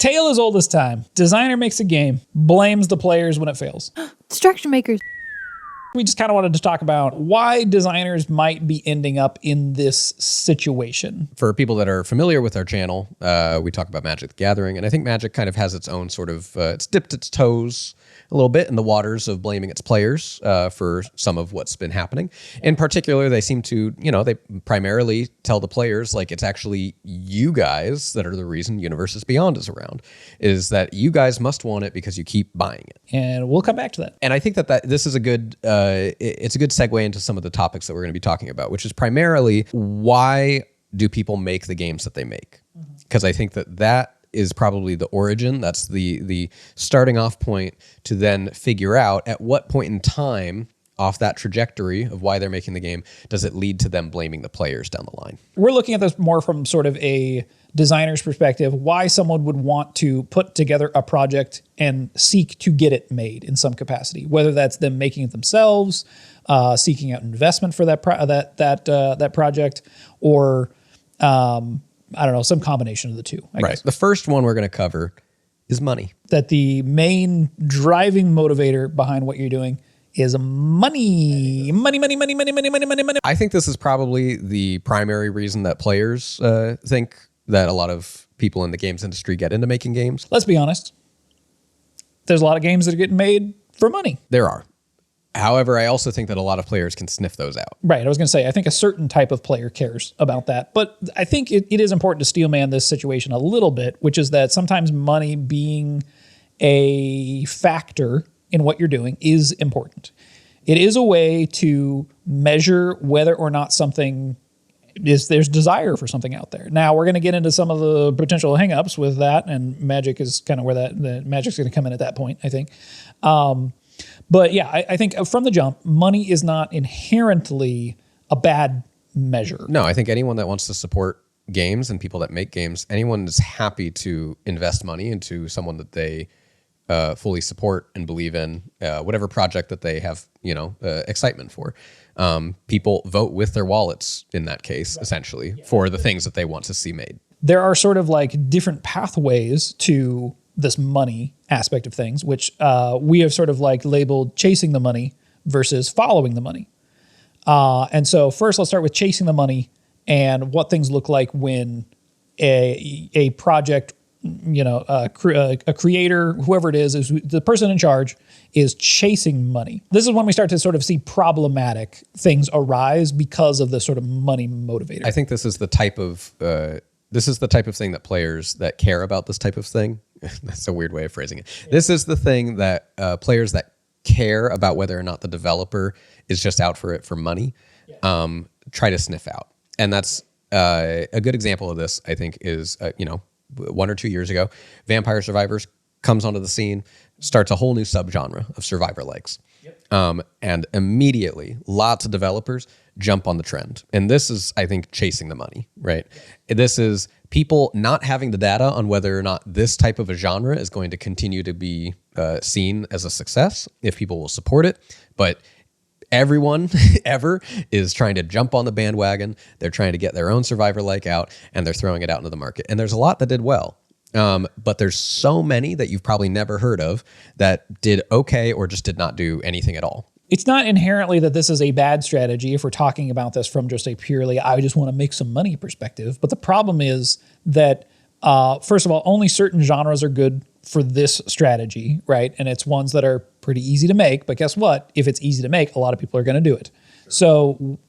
Tale as old as time. Designer makes a game, blames the players when it fails. Distraction makers. We just kind of wanted to talk about why designers might be ending up in this situation. For people that are familiar with our channel, we talk about Magic the Gathering, and I think Magic kind of has its own sort of, it's dipped its toes a little bit in the waters of blaming its players for some of what's been happening. In particular, they seem to, you know, they primarily tell the players, like, it's actually you guys that are the reason Universes Beyond is around, is that you guys must want it because you keep buying it. And we'll come back to that. And I think that this is a good, it's a good segue into some of the topics that we're going to be talking about, which is primarily why do people make the games that they make? Because I think that is probably the origin. That's the starting off point to then figure out at what point in time off that trajectory of why they're making the game does it lead to them blaming the players down the line. We're looking at this more from sort of a designer's perspective, why someone would want to put together a project and seek to get it made in some capacity, whether that's them making it themselves, seeking out investment for that project, or I don't know, some combination of the two, I guess. The first one we're going to cover is money. That the main driving motivator behind what you're doing is money. Money, money, money, money, money, money, money, money. I think this is probably the primary reason that players think that a lot of people in the games industry get into making games. Let's be honest. There's a lot of games that are getting made for money. There are. However, I also think that a lot of players can sniff those out. Right. I was going to say, I think a certain type of player cares about that. But I think it is important to steelman this situation a little bit, which is that sometimes money being a factor in what you're doing is important. It is a way to measure whether or not there's desire for something out there. Now, we're going to get into some of the potential hangups with that, and Magic is kind of where the Magic's going to come in at that point, I think. But yeah, I think from the jump, money is not inherently a bad measure. No, I think anyone that wants to support games and people that make games, anyone is happy to invest money into someone that they fully support and believe in, whatever project that they have, excitement for. People vote with their wallets in that case, essentially, for the things that they want to see made. There are sort of like different pathways to this money aspect of things, which we have sort of like labeled chasing the money versus following the money. And so first, let's start with chasing the money and what things look like when a project, a creator, whoever it is the person in charge is chasing money. This is when we start to sort of see problematic things arise because of the sort of money motivator. I think this is the type of thing that players that care about this type of thing. That's a weird way of phrasing it. Yeah. This is the thing that players that care about whether or not the developer is just out for it for money, try to sniff out. And that's a good example of this, I think, is, 1 or 2 years ago, Vampire Survivors comes onto the scene, starts a whole new subgenre of survivor likes. Yep. And immediately, lots of developers jump on the trend. And this is, I think, chasing the money, right? Yep. This is people not having the data on whether or not this type of a genre is going to continue to be seen as a success, if people will support it. But everyone ever is trying to jump on the bandwagon. They're trying to get their own survivor-like out, and they're throwing it out into the market. And there's a lot that did well. But there's so many that you've probably never heard of that did okay or just did not do anything at all. It's not inherently that this is a bad strategy if we're talking about this from just a purely, I just want to make some money perspective. But the problem is that, first of all, only certain genres are good for this strategy, right? And it's ones that are pretty easy to make. But guess what? If it's easy to make, a lot of people are going to do it. Sure. So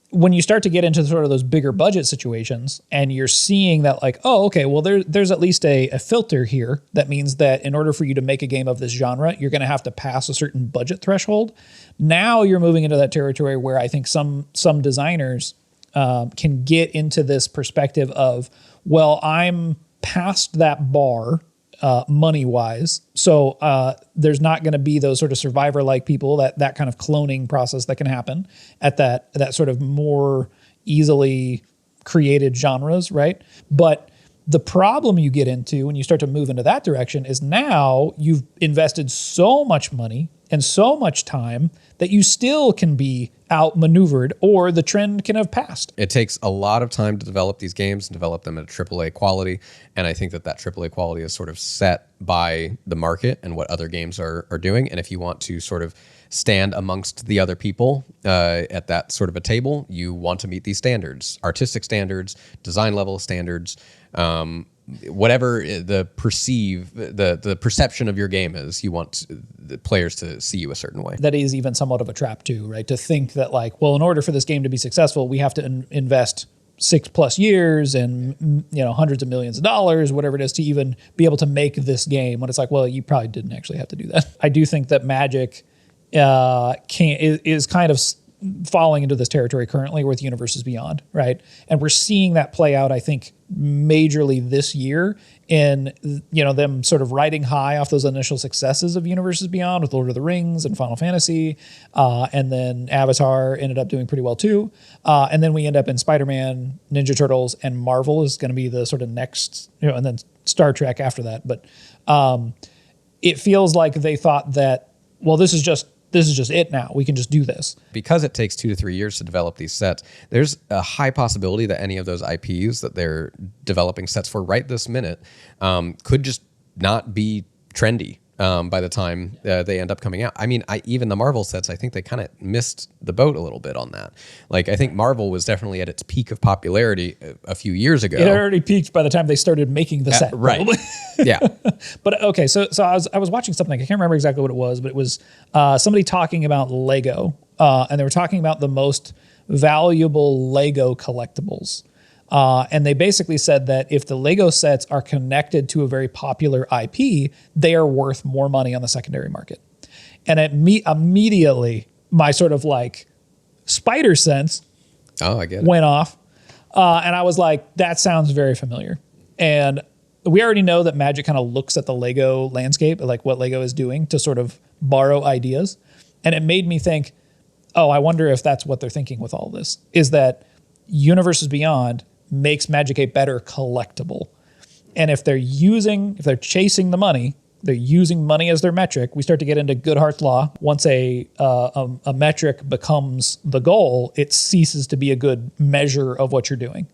when you start to get into sort of those bigger budget situations and you're seeing that like, oh, okay, well, there's at least a filter here. That means that in order for you to make a game of this genre, you're going to have to pass a certain budget threshold. Now you're moving into that territory where I think some designers can get into this perspective of, well, I'm past that bar money-wise, so there's not going to be those sort of survivor-like people, that kind of cloning process that can happen at that sort of more easily created genres, right? But the problem you get into when you start to move into that direction is now you've invested so much money and so much time that you still can be outmaneuvered or the trend can have passed. It takes a lot of time to develop these games and develop them at AAA quality. And I think that AAA quality is sort of set by the market and what other games are doing. And if you want to sort of stand amongst the other people at that sort of a table, you want to meet these standards, artistic standards, design level standards, whatever the perception of your game is, you want the players to see you a certain way. That is even somewhat of a trap too, right? To think that like, well, in order for this game to be successful, we have to invest 6+ years and hundreds of millions of dollars, whatever it is, to even be able to make this game. When it's like, well, you probably didn't actually have to do that. I do think that Magic is kind of falling into this territory currently with Universes Beyond, right? And we're seeing that play out, I think, majorly this year in them sort of riding high off those initial successes of Universes Beyond with Lord of the Rings and Final Fantasy, and then Avatar ended up doing pretty well too, and then we end up in Spider-Man, Ninja Turtles, and Marvel is going to be the sort of next, and then Star Trek after that. But it feels like they thought that, well, this is just it now. We can just do this. Because it takes 2 to 3 years to develop these sets, there's a high possibility that any of those IPs that they're developing sets for right this minute could just not be trendy by the time they end up coming out. I mean, even the Marvel sets, I think they kind of missed the boat a little bit on that. Like, I think Marvel was definitely at its peak of popularity a few years ago. It already peaked by the time they started making the set. Right. Yeah. But okay, so I was watching something. I can't remember exactly what it was, but it was somebody talking about Lego, and they were talking about the most valuable Lego collectibles. And they basically said that if the Lego sets are connected to a very popular IP, they are worth more money on the secondary market. And immediately, my sort of like spider sense went off. And I was like, that sounds very familiar. And we already know that Magic kind of looks at the Lego landscape, like what Lego is doing to sort of borrow ideas. And it made me think, oh, I wonder if that's what they're thinking with all this, is that Universes Beyond makes Magic a better collectible. And if they're chasing the money, they're using money as their metric, we start to get into Goodhart's law. Once a metric becomes the goal, it ceases to be a good measure of what you're doing.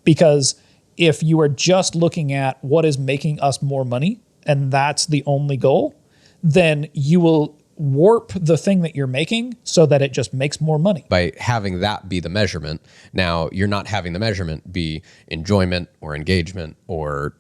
Because if you are just looking at what is making us more money, and that's the only goal, then you will warp the thing that you're making so that it just makes more money. By having that be the measurement, now you're not having the measurement be enjoyment or engagement or,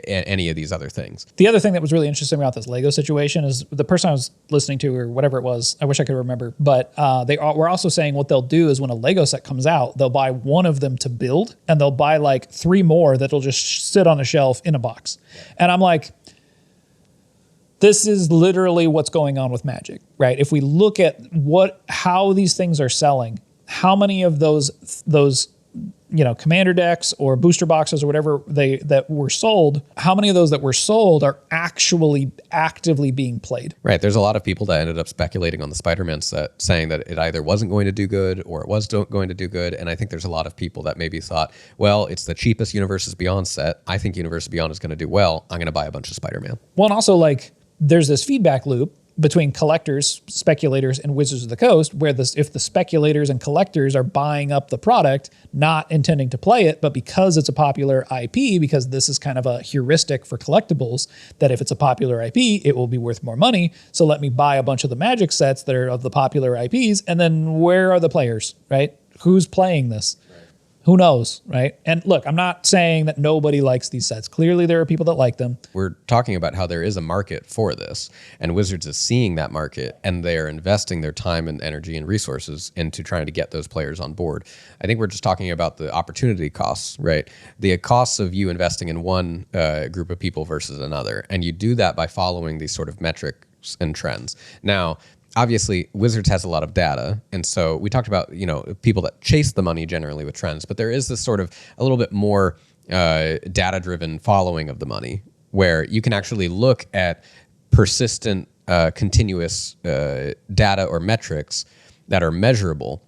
any of these other things. The other thing that was really interesting about this Lego situation is the person I was listening to, or whatever it was, I wish I could remember, but they were also saying what they'll do is when a Lego set comes out, they'll buy one of them to build, and they'll buy like 3 more that'll just sit on a shelf in a box. And I'm like, this is literally what's going on with Magic, right? If we look at how these things are selling, how many of those commander decks or booster boxes or whatever that were sold, how many of those that were sold are actually actively being played? Right. There's a lot of people that ended up speculating on the Spider-Man set, saying that it either wasn't going to do good or it was going to do good. And I think there's a lot of people that maybe thought, well, it's the cheapest Universes Beyond set. I think Universes Beyond is going to do well. I'm going to buy a bunch of Spider-Man. Well, and also there's this feedback loop between collectors, speculators, and Wizards of the Coast, where if the speculators and collectors are buying up the product, not intending to play it, but because it's a popular IP, because this is kind of a heuristic for collectibles, that if it's a popular IP, it will be worth more money. So let me buy a bunch of the Magic sets that are of the popular IPs, and then where are the players, right? Who's playing this? Who knows, right? And look, I'm not saying that nobody likes these sets. Clearly, there are people that like them. We're talking about how there is a market for this, and Wizards is seeing that market, and they're investing their time and energy and resources into trying to get those players on board. I think we're just talking about the opportunity costs, right? The costs of you investing in one group of people versus another, and you do that by following these sort of metrics and trends. Now, obviously, Wizards has a lot of data, and so we talked about people that chase the money generally with trends, but there is this sort of a little bit more data-driven following of the money, where you can actually look at persistent, continuous data or metrics that are measurable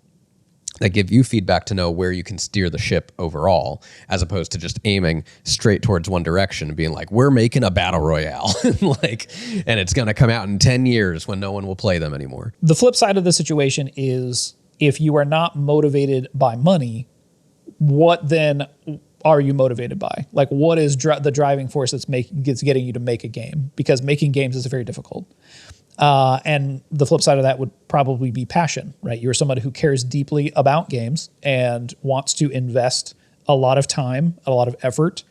that give you feedback to know where you can steer the ship overall, as opposed to just aiming straight towards one direction and being like, we're making a battle royale, and it's going to come out in 10 years when no one will play them anymore. The flip side of the situation is, if you are not motivated by money, what then are you motivated by? Like, what is the driving force that's getting you to make a game? Because making games is very difficult. And the flip side of that would probably be passion, right? You're somebody who cares deeply about games and wants to invest a lot of time, a lot of effort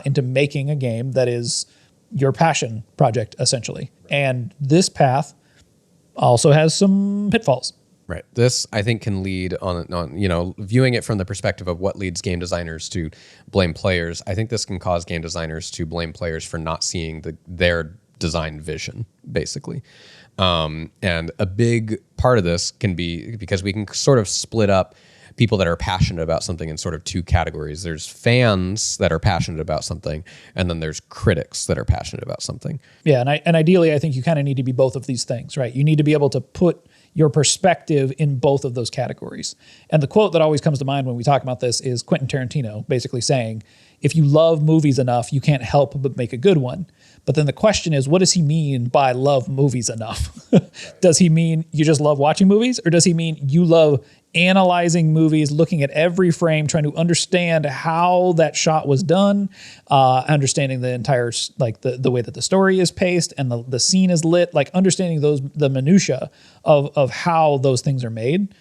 into making a game that is your passion project, essentially. And this path also has some pitfalls. Right. This, I think, can lead on, viewing it from the perspective of what leads game designers to blame players. I think this can cause game designers to blame players for not seeing their design vision, basically. And a big part of this can be because we can sort of split up people that are passionate about something in sort of two categories. There's fans that are passionate about something, and then there's critics that are passionate about something. Yeah, and ideally, I think you kind of need to be both of these things, right? You need to be able to put your perspective in both of those categories. And the quote that always comes to mind when we talk about this is Quentin Tarantino basically saying, if you love movies enough, you can't help but make a good one. But then the question is, what does he mean by love movies enough? Does he mean you just love watching movies? Or does he mean you love analyzing movies, looking at every frame, trying to understand how that shot was done, understanding the entire, like the way that the story is paced and the scene is lit, like understanding the minutia of how those things are made.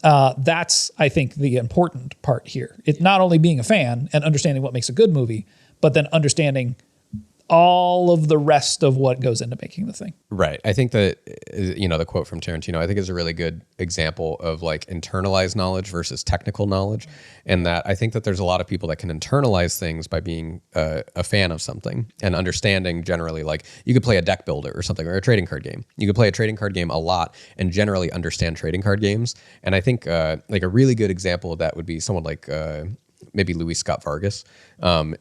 That's, I think, the important part here. It's not only being a fan and understanding what makes a good movie, but then understanding all of the rest of what goes into making the thing. Right. I think that, the quote from Tarantino, I think is a really good example of like internalized knowledge versus technical knowledge. And that I think that there's a lot of people that can internalize things by being a fan of something and understanding generally, like you could play a deck builder or something, or a trading card game. You could play a trading card game a lot and generally understand trading card games. And I think like a really good example of that would be someone like maybe Louis Scott Vargas,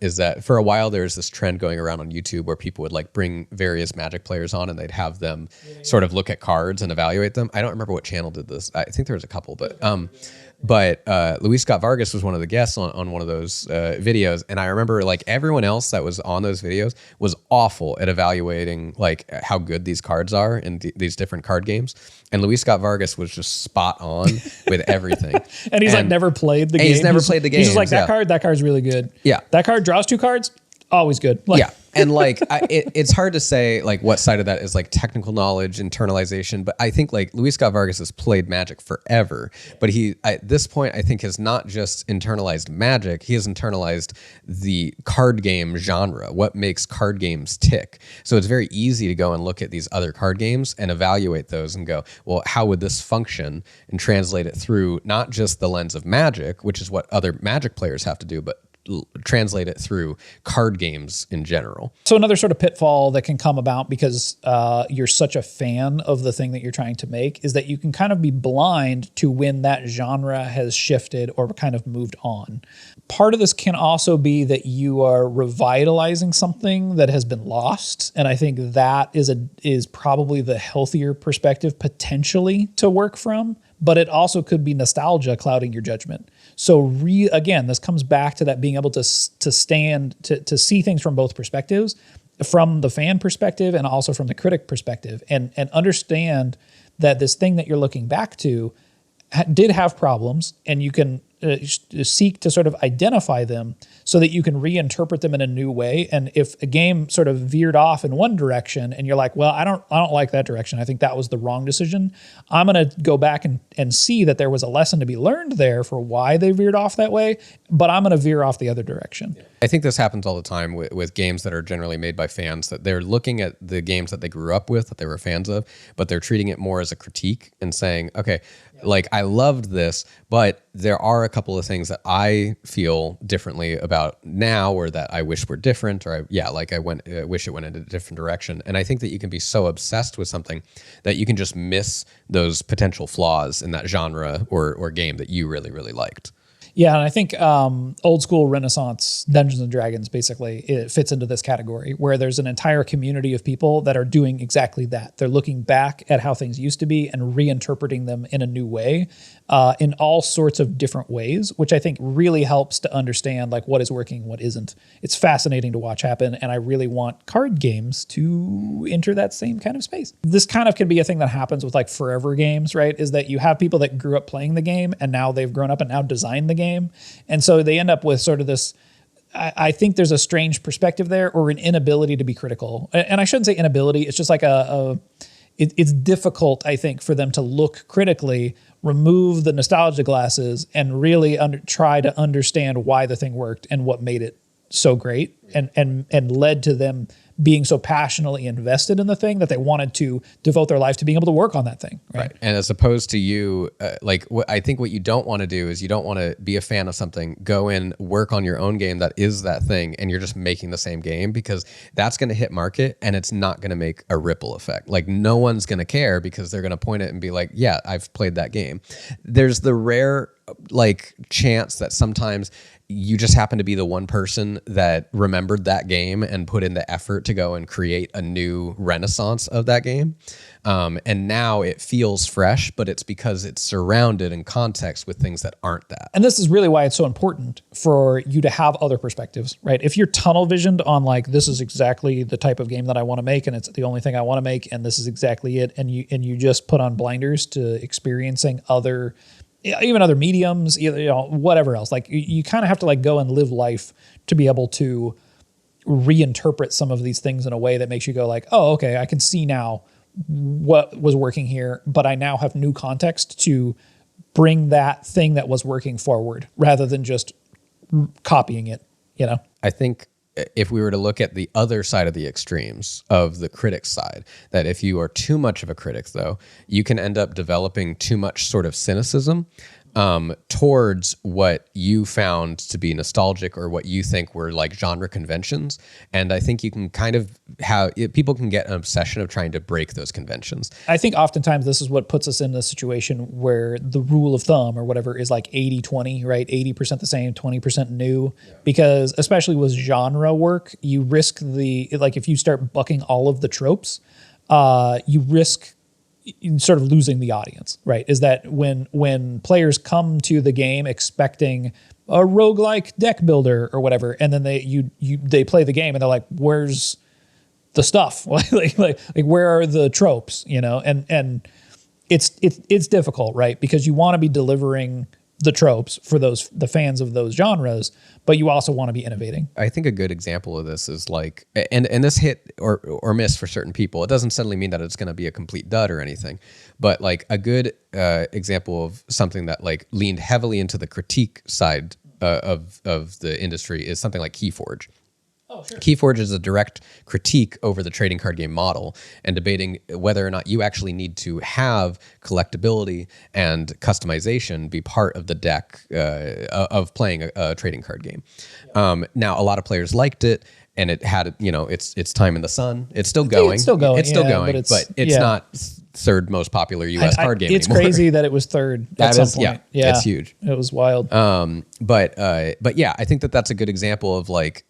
is that for a while there was this trend going around on YouTube where people would like bring various Magic players on and they'd have them sort of look at cards and evaluate them. I don't remember what channel did this. I think there was a couple, but Louis Scott Vargas was one of the guests on one of those videos. And I remember like everyone else that was on those videos was awful at evaluating like how good these cards are in these different card games. And Louis Scott Vargas was just spot on with everything. And he's like never played the game. He's never played the game. He's just like, that card's really good. Yeah. That card draws 2 cards, always good. Like, yeah. And like, it's hard to say like what side of that is like technical knowledge, internalization. But I think like Louis Scott Vargas has played Magic forever. But he, at this point, I think has not just internalized Magic. He has internalized the card game genre, what makes card games tick. So it's very easy to go and look at these other card games and evaluate those and go, well, how would this function, and translate it through not just the lens of Magic, which is what other Magic players have to do, but translate it through card games in general. So another sort of pitfall that can come about because you're such a fan of the thing that you're trying to make is that you can kind of be blind to when that genre has shifted or kind of moved on. Part of this can also be that you are revitalizing something that has been lost. And I think that is probably the healthier perspective potentially to work from. But it also could be nostalgia clouding your judgment. So again, this comes back to that being able to see things from both perspectives, from the fan perspective and also from the critic perspective, and understand that this thing that you're looking back to did have problems, and you can seek to sort of identify them so that you can reinterpret them in a new way. And if a game sort of veered off in one direction and you're like, well, I don't like that direction, I think that was the wrong decision, I'm going to go back and see that there was a lesson to be learned there for why they veered off that way, but I'm going to veer off the other direction. I think this happens all the time with games that are generally made by fans, that they're looking at the games that they grew up with, that they were fans of, but they're treating it more as a critique and saying, okay, like I loved this, but there are a couple of things that I feel differently about now, or that I wish were different, or I wish it went in a different direction. And I think that you can be so obsessed with something that you can just miss those potential flaws in that genre or game that you really, really liked. Yeah, and I think old school Renaissance Dungeons and Dragons basically it fits into this category where there's an entire community of people that are doing exactly that. They're looking back at how things used to be and reinterpreting them in a new way, in all sorts of different ways, which I think really helps to understand like what is working, what isn't. It's fascinating to watch happen, and I really want card games to enter that same kind of space. This kind of can be a thing that happens with like forever games, right? Is that you have people that grew up playing the game and now they've grown up and now design the game. And so they end up with sort of this, I think there's a strange perspective there or an inability to be critical. And I shouldn't say inability, it's just like it's difficult, I think, for them to look critically, remove the nostalgia glasses and really try to understand why the thing worked and what made it so great and led to them being so passionately invested in the thing that they wanted to devote their life to being able to work on that thing. Right. And as opposed to you, I think what you don't want to do is you don't want to be a fan of something, go in, work on your own game that is that thing, and you're just making the same game, because that's going to hit market and it's not going to make a ripple effect. Like no one's going to care because they're going to point it and be like, yeah, I've played that game. There's the rare like chance that sometimes you just happen to be the one person that remembered that game and put in the effort to go and create a new renaissance of that game. And now it feels fresh, but it's because it's surrounded in context with things that aren't that. And this is really why it's so important for you to have other perspectives, right? If you're tunnel visioned on like, this is exactly the type of game that I want to make, and it's the only thing I want to make, and this is exactly it. And you just put on blinders to experiencing even other mediums, whatever else. Like you kind of have to like go and live life to be able to reinterpret some of these things in a way that makes you go like, oh, okay, I can see now what was working here, but I now have new context to bring that thing that was working forward rather than just copying it, I think if we were to look at the other side of the extremes of the critic side, that if you are too much of a critic, though, you can end up developing too much sort of cynicism towards what you found to be nostalgic or what you think were like genre conventions. And I think you can kind of people can get an obsession of trying to break those conventions. I think oftentimes this is what puts us in the situation where the rule of thumb or whatever is like 80-20, right? 80% the same, 20% new, because especially with genre work, you risk if you start bucking all of the tropes, you risk sort of losing the audience, right? Is that when players come to the game expecting a roguelike deck builder or whatever, and then they play the game and they're like, where's the stuff? like where are the tropes? And it's difficult, right? Because you want to be delivering the tropes for the fans of those genres, but you also want to be innovating. I think a good example of this is like, and this hit or miss for certain people. It doesn't suddenly mean that it's going to be a complete dud or anything, but like a good example of something that like leaned heavily into the critique side of the industry is something like Keyforge. Oh, sure. Keyforge is a direct critique over the trading card game model and debating whether or not you actually need to have collectability and customization be part of the deck of playing a trading card game. Yeah. Now, a lot of players liked it, and it had its time in the sun. It's still going. It's still going. But it's not third most popular U.S. card game it's anymore. crazy that it was third at some point. Yeah, it's huge. It was wild. But yeah, I think that's a good example of like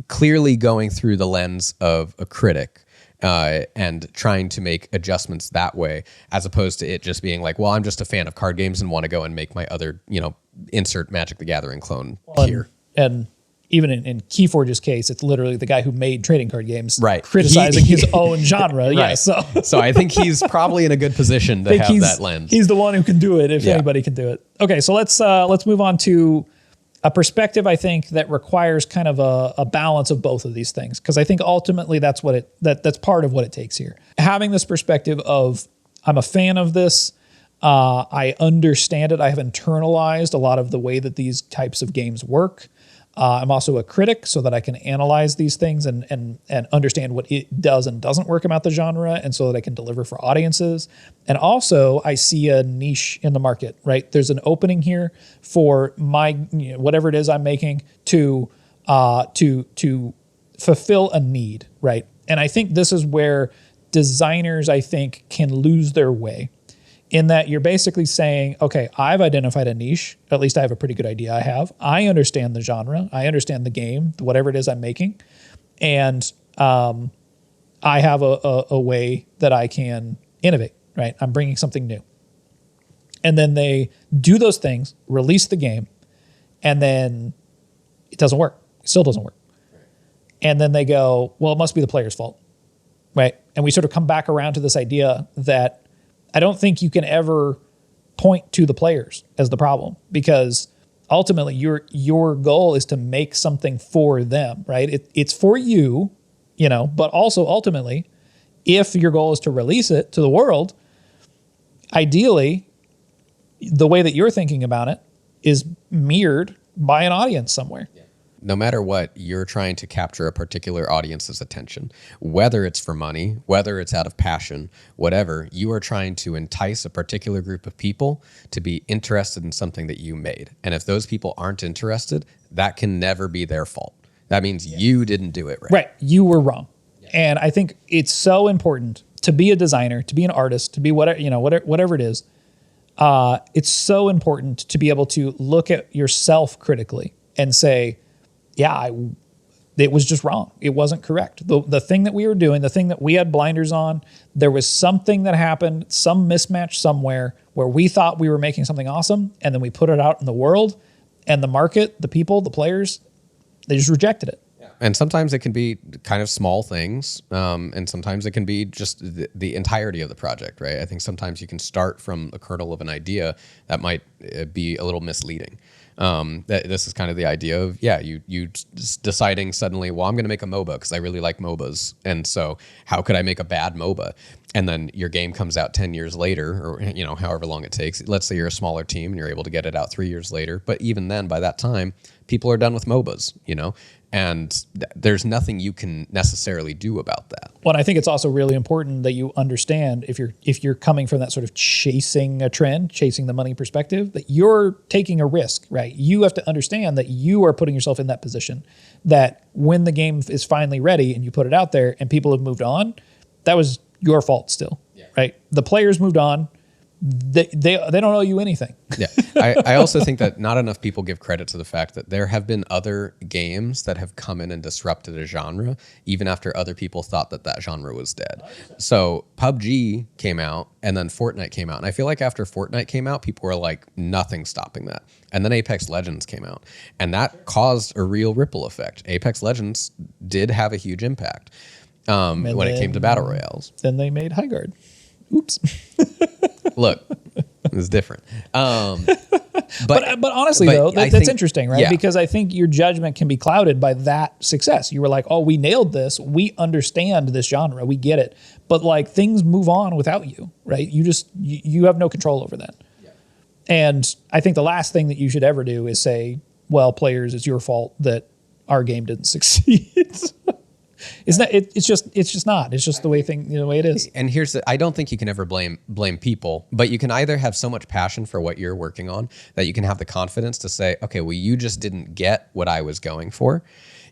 clearly going through the lens of a critic and trying to make adjustments that way, as opposed to it just being like, well, I'm just a fan of card games and want to go and make my other, insert Magic the Gathering clone here. And even in Keyforge's case, it's literally the guy who made trading card games, right, criticizing his own genre. Right. Yeah, so I think he's probably in a good position to have that lens. He's the one who can do it if anybody can do it. Okay, so let's move on to a perspective, I think, that requires kind of a balance of both of these things, because I think ultimately that's that's part of what it takes here. Having this perspective of, I'm a fan of this, I understand it, I have internalized a lot of the way that these types of games work. I'm also a critic, so that I can analyze these things and understand what it does and doesn't work about the genre, and so that I can deliver for audiences. And also, I see a niche in the market, right? There's an opening here for my whatever it is I'm making to fulfill a need, right? And I think this is where designers, I think, can lose their way, in that you're basically saying, okay, I've identified a niche. At least I have a pretty good idea I understand the genre. I understand the game, whatever it is I'm making. And I have a way that I can innovate, right? I'm bringing something new. And then they do those things, release the game, and then it doesn't work. It still doesn't work. And then they go, well, it must be the player's fault, right? And we sort of come back around to this idea that I don't think you can ever point to the players as the problem, because ultimately your goal is to make something for them, right? It's for you, but also ultimately, if your goal is to release it to the world, ideally, the way that you're thinking about it is mirrored by an audience somewhere. Yeah. No matter what, you're trying to capture a particular audience's attention, whether it's for money, whether it's out of passion, whatever, you are trying to entice a particular group of people to be interested in something that you made. And if those people aren't interested, that can never be their fault. That means you didn't do it right. Right. You were wrong. Yeah. And I think it's so important to be a designer, to be an artist, to be whatever it is. It's so important to be able to look at yourself critically and say, yeah, it was just wrong. It wasn't correct. The thing that we were doing, the thing that we had blinders on, there was something that happened, some mismatch somewhere where we thought we were making something awesome, and then we put it out in the world, and the market, the people, the players, they just rejected it. And sometimes it can be kind of small things, and sometimes it can be just the entirety of the project, right? I think sometimes you can start from a kernel of an idea that might be a little misleading. This is kind of the idea of, you deciding suddenly, well, I'm going to make a MOBA because I really like MOBAs. And so how could I make a bad MOBA? And then your game comes out 10 years later, or however long it takes. Let's say you're a smaller team and you're able to get it out 3 years later. But even then, by that time, people are done with MOBAs, and there's nothing you can necessarily do about that. Well, I think it's also really important that you understand, if you're coming from that sort of chasing a trend, chasing the money perspective, that you're taking a risk, right? You have to understand that you are putting yourself in that position, that when the game is finally ready and you put it out there and people have moved on, that was your fault still, right? The players moved on. They don't owe you anything. Yeah, I also think that not enough people give credit to the fact that there have been other games that have come in and disrupted a genre, even after other people thought that genre was dead. So PUBG came out, and then Fortnite came out. And I feel like after Fortnite came out, people were like, nothing's stopping that. And then Apex Legends came out, and that caused a real ripple effect. Apex Legends did have a huge impact when it came to battle royales. Then they made Highguard. Oops. Look, it's different. But honestly, though, that's interesting, right? Yeah. Because I think your judgment can be clouded by that success. You were like, oh, we nailed this. We understand this genre. We get it. But like, things move on without you, right? You have no control over that. Yeah. And I think the last thing that you should ever do is say, well, players, it's your fault that our game didn't succeed. It's not. It's just not. It's just the way the way it is. And I don't think you can ever blame people, but you can either have so much passion for what you're working on that you can have the confidence to say, okay, well, you just didn't get what I was going for.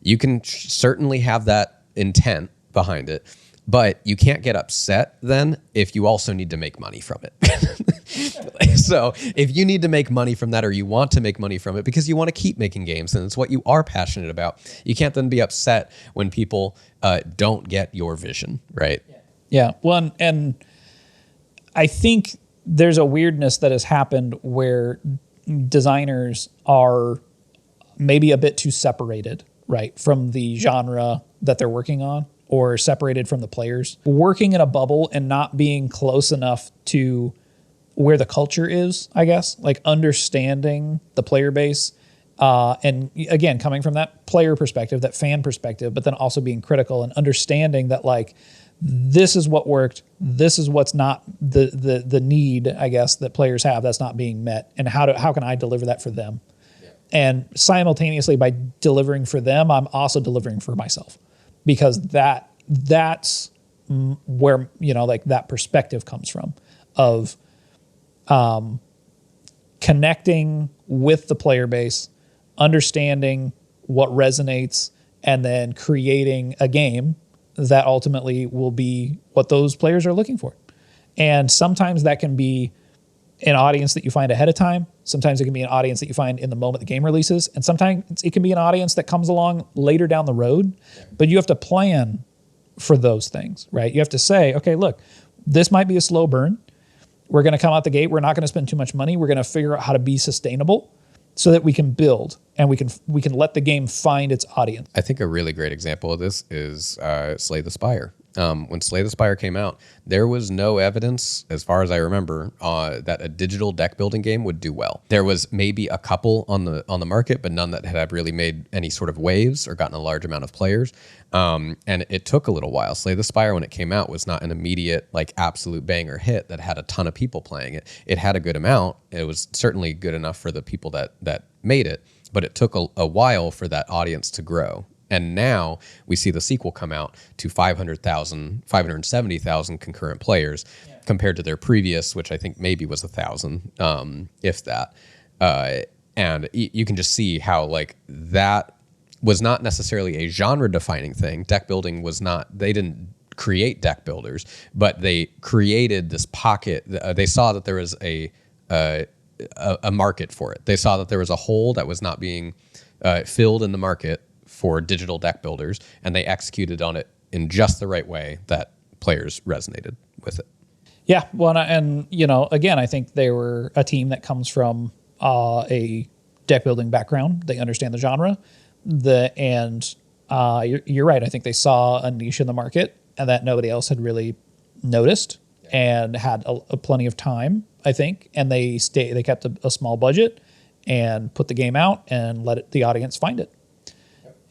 You can certainly have that intent behind it, but you can't get upset then if you also need to make money from it. So if you need to make money from that, or you want to make money from it because you want to keep making games and it's what you are passionate about, you can't then be upset when people don't get your vision, right? Yeah. Well, and I think there's a weirdness that has happened where designers are maybe a bit too separated, right, from the genre that they're working on, or separated from the players. Working in a bubble and not being close enough to where the culture is, I guess, like understanding the player base. And again, coming from that player perspective, that fan perspective, but then also being critical and understanding that like, this is what worked. This is what's not the need, I guess, that players have that's not being met. And how can I deliver that for them? Yeah. And simultaneously by delivering for them, I'm also delivering for myself, because that's where, like that perspective comes from of, connecting with the player base, understanding what resonates, and then creating a game that ultimately will be what those players are looking for. And sometimes that can be an audience that you find ahead of time. Sometimes it can be an audience that you find in the moment the game releases. And sometimes it can be an audience that comes along later down the road. But you have to plan for those things, right? You have to say, okay, look, this might be a slow burn. We're going to come out the gate. We're not going to spend too much money. We're going to figure out how to be sustainable so that we can build and we can let the game find its audience. I think a really great example of this is Slay the Spire. When Slay the Spire came out, there was no evidence, as far as I remember, that a digital deck building game would do well. There was maybe a couple on the market, but none that had really made any sort of waves or gotten a large amount of players. And it took a little while. Slay the Spire, when it came out, was not an immediate, like, absolute banger hit that had a ton of people playing it. It had a good amount. It was certainly good enough for the people that made it, but it took a while for that audience to grow. And now we see the sequel come out to 570,000 concurrent players compared to their previous, which I think maybe was 1,000, if that. And you can just see how, like, that was not necessarily a genre defining thing. Deck building was not, they didn't create deck builders, but they created this pocket. They saw that there was a market for it. They saw that there was a hole that was not being filled in the market for digital deck builders, and they executed on it in just the right way that players resonated with it. Yeah, well, and you know, again, I think they were a team that comes from a deck building background. They understand the genre, you're right. I think they saw a niche in the market and that nobody else had really noticed and had a plenty of time, I think, and they kept a small budget and put the game out and let the audience find it.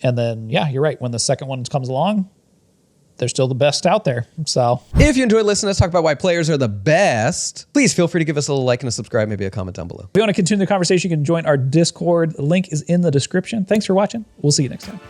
And then, yeah, you're right. When the second one comes along, they're still the best out there. So if you enjoyed listening to us talk about why players are the best, please feel free to give us a little like and a subscribe, maybe a comment down below. If you want to continue the conversation, you can join our Discord. The link is in the description. Thanks for watching. We'll see you next time.